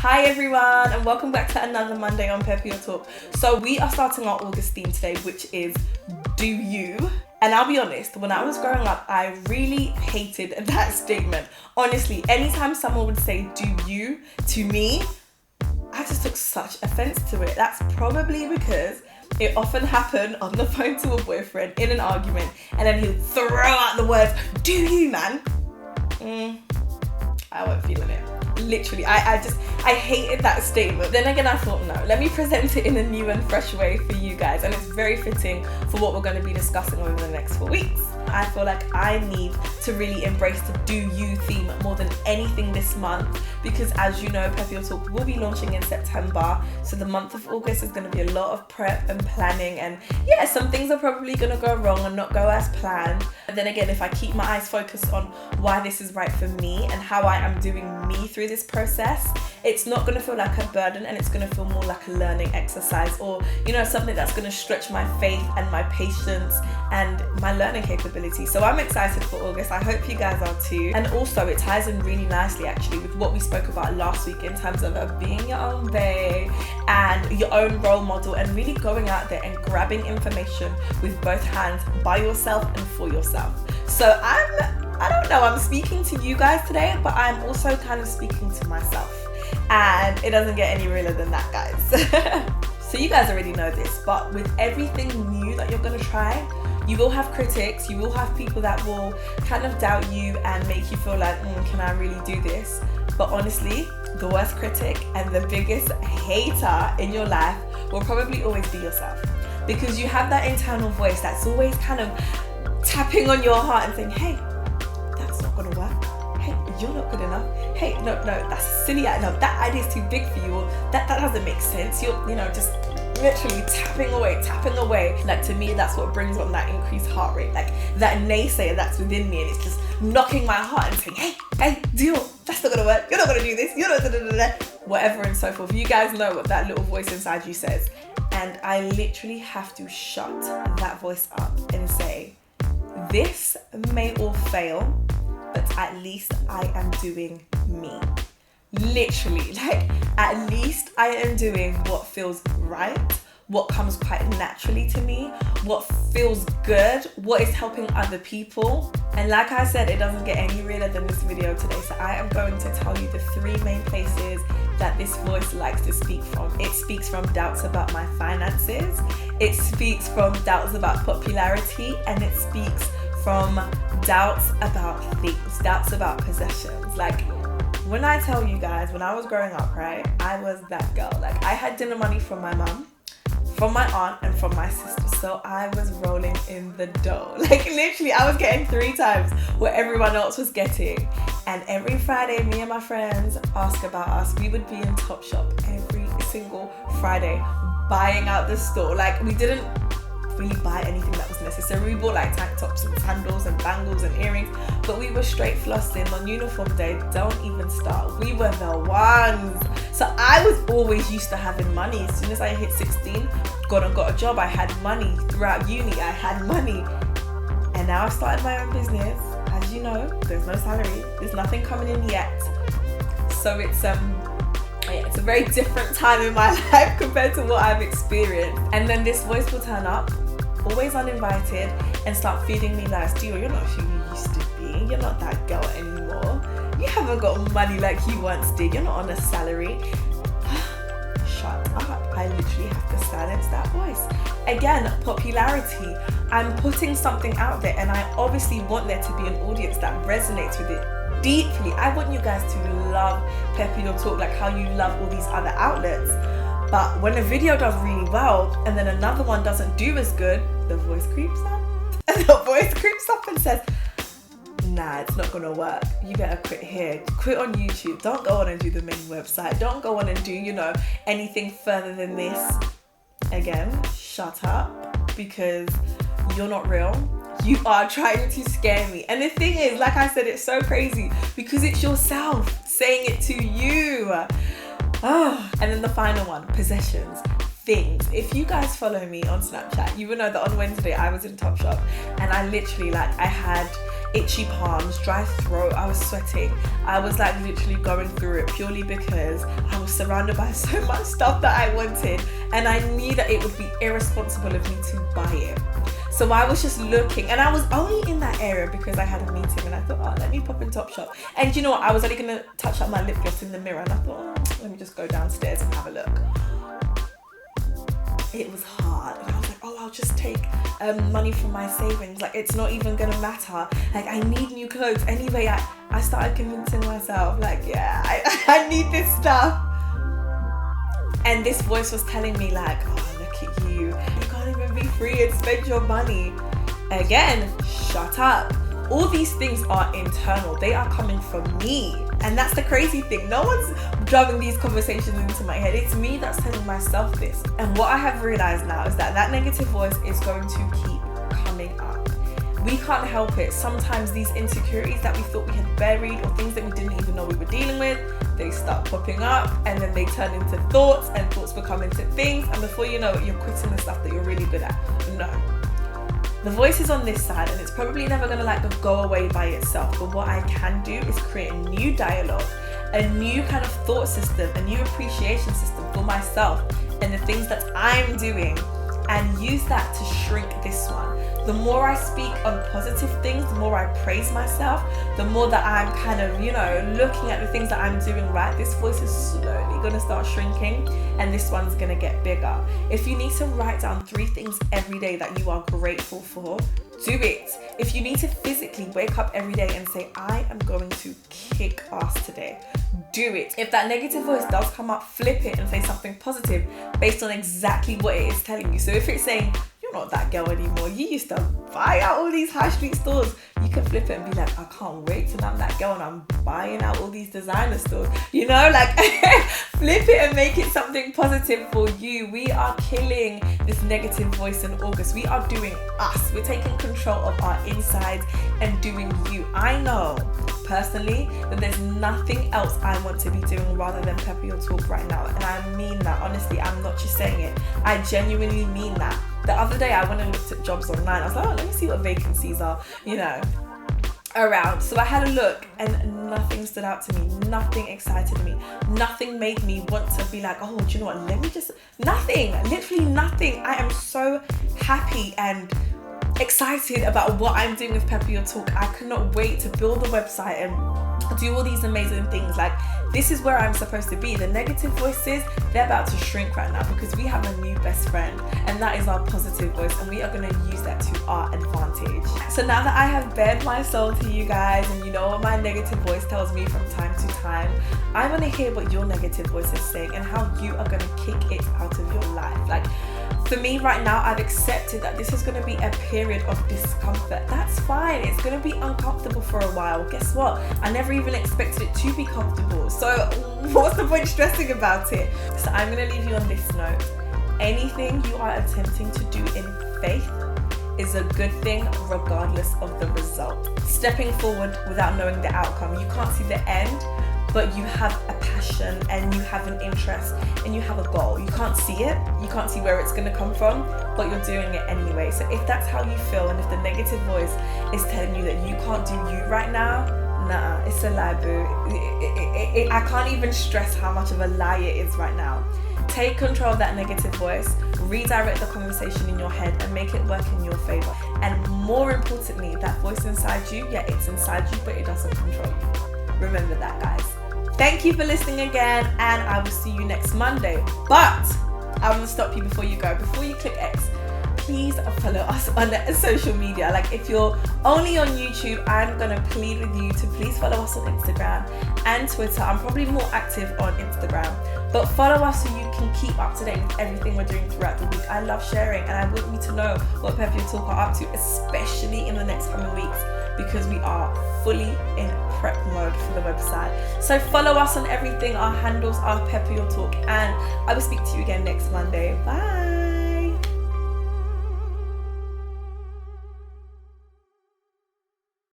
Hi everyone, and welcome back to another Monday on PEPP Talk. So we are starting our August theme today, which is Do You? And I'll be honest, when I was growing up, I really hated that statement. Honestly, anytime someone would say do you to me, I just took such offense to it. That's probably because it often happened on the phone to a boyfriend in an argument, and then he'll throw out the words, do you, man? I wasn't feeling it. Literally, I hated that statement. Then again, I thought, no, let me present it in a new and fresh way for you guys. And it's very fitting for what we're going to be discussing over the next 4 weeks. I feel like I need to really embrace the do you theme more than anything this month, because as you know, PEPP Talk will be launching in September. So the month of August is going to be a lot of prep and planning, and yeah, some things are probably going to go wrong and not go as planned. But then again, if I keep my eyes focused on why this is right for me and how I am doing me through this process, it's not going to feel like a burden, and it's going to feel more like a learning exercise, or something that's going to stretch my faith and my patience and my learning capability. So I'm excited for August. I hope you guys are too. And also it ties in really nicely actually with what we spoke about last week in terms of being your own bae and your own role model, and really going out there and grabbing information with both hands by yourself and for yourself. So I don't know, I'm speaking to you guys today, but I'm also kind of speaking to myself. And it doesn't get any realer than that, guys. So you guys already know this, but with everything new that you're going to try, you will have critics, you will have people that will kind of doubt you and make you feel like, can I really do this? But honestly, the worst critic and the biggest hater in your life will probably always be yourself. Because you have that internal voice that's always kind of tapping on your heart and saying, hey, that's not going to work. Hey, you're not good enough. Hey, no, that's silly. No, that idea is too big for you. Or that doesn't make sense. You're, just literally tapping away. Like, to me, that's what brings on that increased heart rate. Like that naysayer that's within me, and it's just knocking my heart and saying, hey, Dior, that's not gonna work. You're not gonna do this. You're not gonna whatever and so forth. You guys know what that little voice inside you says, and I literally have to shut that voice up and say, this may all fail, but at least I am doing me. Literally, like, at least I am doing what feels right, what comes quite naturally to me, what feels good, what is helping other people. And like I said, it doesn't get any realer than this video today. So I am going to tell you the 3 main places that this voice likes to speak from. It speaks from doubts about my finances, it speaks from doubts about popularity, and it speaks from doubts about things, doubts about possessions. Like, when I tell you guys, when I was growing up, right, I was that girl. Like, I had dinner money from my mum, from my aunt, and from my sister. So I was rolling in the dough. Like, literally, I was getting 3 times what everyone else was getting. And every Friday, me and my friends ask about us. We would be in Topshop every single Friday, buying out the store. Like, we didn't really buy anything that was necessary. We bought like tank tops and sandals and bangles and earrings, but we were straight flossing on uniform day. Don't even start. We were the ones. So I was always used to having money. As soon as I hit 16, got a job, I had money. Throughout uni, I had money. And now I've started my own business. As you know, there's no salary. There's nothing coming in yet. So it's a very different time in my life compared to what I've experienced. And then this voice will turn up, always uninvited, and start feeding me lies. Dior, you're not who you used to be. You're not that girl anymore. You haven't got money like you once did. You're not on a salary. Shut up. I literally have to silence that voice. Again, popularity. I'm putting something out there, and I obviously want there to be an audience that resonates with it deeply. I want you guys to love PEPP Talk like how you love all these other outlets. But when a video does really well and then another one doesn't do as good, the voice creeps up. And the voice creeps up and says, nah, it's not gonna work. You better quit here. Quit on YouTube. Don't go on and do the main website. Don't go on and do, anything further than this. Again, shut up, because you're not real. You are trying to scare me. And the thing is, like I said, it's so crazy because it's yourself saying it to you. And then the final one, possessions, things. If you guys follow me on Snapchat, you will know that on Wednesday I was in Topshop, and I literally, I had itchy palms, dry throat. I was sweating. I was like literally going through it purely because I was surrounded by so much stuff that I wanted, and I knew that it would be irresponsible of me to buy it. So I was just looking, and I was only in that area because I had a meeting, and I thought, oh, let me pop in Topshop. And you know what? I was only gonna touch up my lip gloss in the mirror, and I thought, oh, let me just go downstairs and have a look. It was hard, and I was like, oh, I'll just take money from my savings. Like, it's not even gonna matter. Like, I need new clothes anyway. I started convincing myself, like, yeah, I need this stuff. And this voice was telling me, like, oh, look at you. You can't even be free and spend your money. Again, shut up. All these things are internal. They are coming from me. And that's the crazy thing. No one's driving these conversations into my head. It's me that's telling myself this. And what I have realized now is that that negative voice is going to keep coming up. We can't help it. Sometimes these insecurities that we thought we had buried, or things that we didn't even know we were dealing with, they start popping up, and then they turn into thoughts, and thoughts become into things, and before you know it, you're quitting the stuff that you're really good at. No. The voice is on this side, and it's probably never gonna like go away by itself. But what I can do is create a new dialogue, a new kind of thought system, a new appreciation system for myself and the things that I'm doing, and use that to shrink this one. The more I speak on positive things, the more I praise myself, the more that I'm kind of, looking at the things that I'm doing right, this voice is slowly going to start shrinking, and this one's going to get bigger. If you need to write down 3 things every day that you are grateful for, do it. If you need to physically wake up every day and say, I am going to kick ass today, do it. If that negative voice does come up, flip it and say something positive based on exactly what it is telling you. So if it's saying, you're not that girl anymore, you used to buy out all these high street stores, you can flip it and be like, I can't wait till I'm that girl and I'm buying out all these designer stores. Flip it and make it something positive for you. We are killing this negative voice in August. We are doing us. We're taking control of our insides and doing you. I know personally that there's nothing else I want to be doing rather than pepper your talk right now, and I mean that. Honestly, I'm not just saying it. I genuinely mean that. The other day I went and looked at jobs online. I was like, oh, let me see what vacancies are, around. So I had a look, and nothing stood out to me. Nothing excited me. Nothing made me want to be like, oh, do you know what? Nothing. Literally nothing. I am so happy and excited about what I'm doing with Pepper Your Talk. I cannot wait to build the website and do all these amazing things. Like, this is where I'm supposed to be. The negative voices, they're about to shrink right now because we have a new best friend, and that is our positive voice, and we are going to use that to our advantage. So now that I have bared my soul to you guys, and you know what my negative voice tells me from time to time, I want to hear what your negative voice is saying and how you are going to kick it out of your life. Like, for me right now, I've accepted that this is going to be a period of discomfort. That's fine. It's going to be uncomfortable for a while. Guess what? I never even expected it to be comfortable. So what's the point stressing about it? So I'm going to leave you on this note. Anything you are attempting to do in faith is a good thing regardless of the result. Stepping forward without knowing the outcome. You can't see the end, but you have a passion and you have an interest and you have a goal. You can't see it, you can't see where it's gonna come from, but you're doing it anyway. So if that's how you feel, and if the negative voice is telling you that you can't do you right now, nah, it's a lie, boo. I can't even stress how much of a lie it is right now. Take control of that negative voice, redirect the conversation in your head and make it work in your favor. And more importantly, that voice inside you, yeah, it's inside you, but it doesn't control you. Remember that, guys. Thank you for listening again, and I will see you next Monday. But I want to stop you before you go. Before you click X, please follow us on social media. Like, if you're only on YouTube, I'm going to plead with you to please follow us on Instagram and Twitter. I'm probably more active on Instagram, but follow us so you can keep up to date with everything we're doing throughout the week. I love sharing, and I want you to know what Pepper Your Talk are up to, especially in the next coming weeks, because we are fully in prep mode for the website. So follow us on everything. Our handles are Pepper Your Talk, and I will speak to you again next Monday. Bye.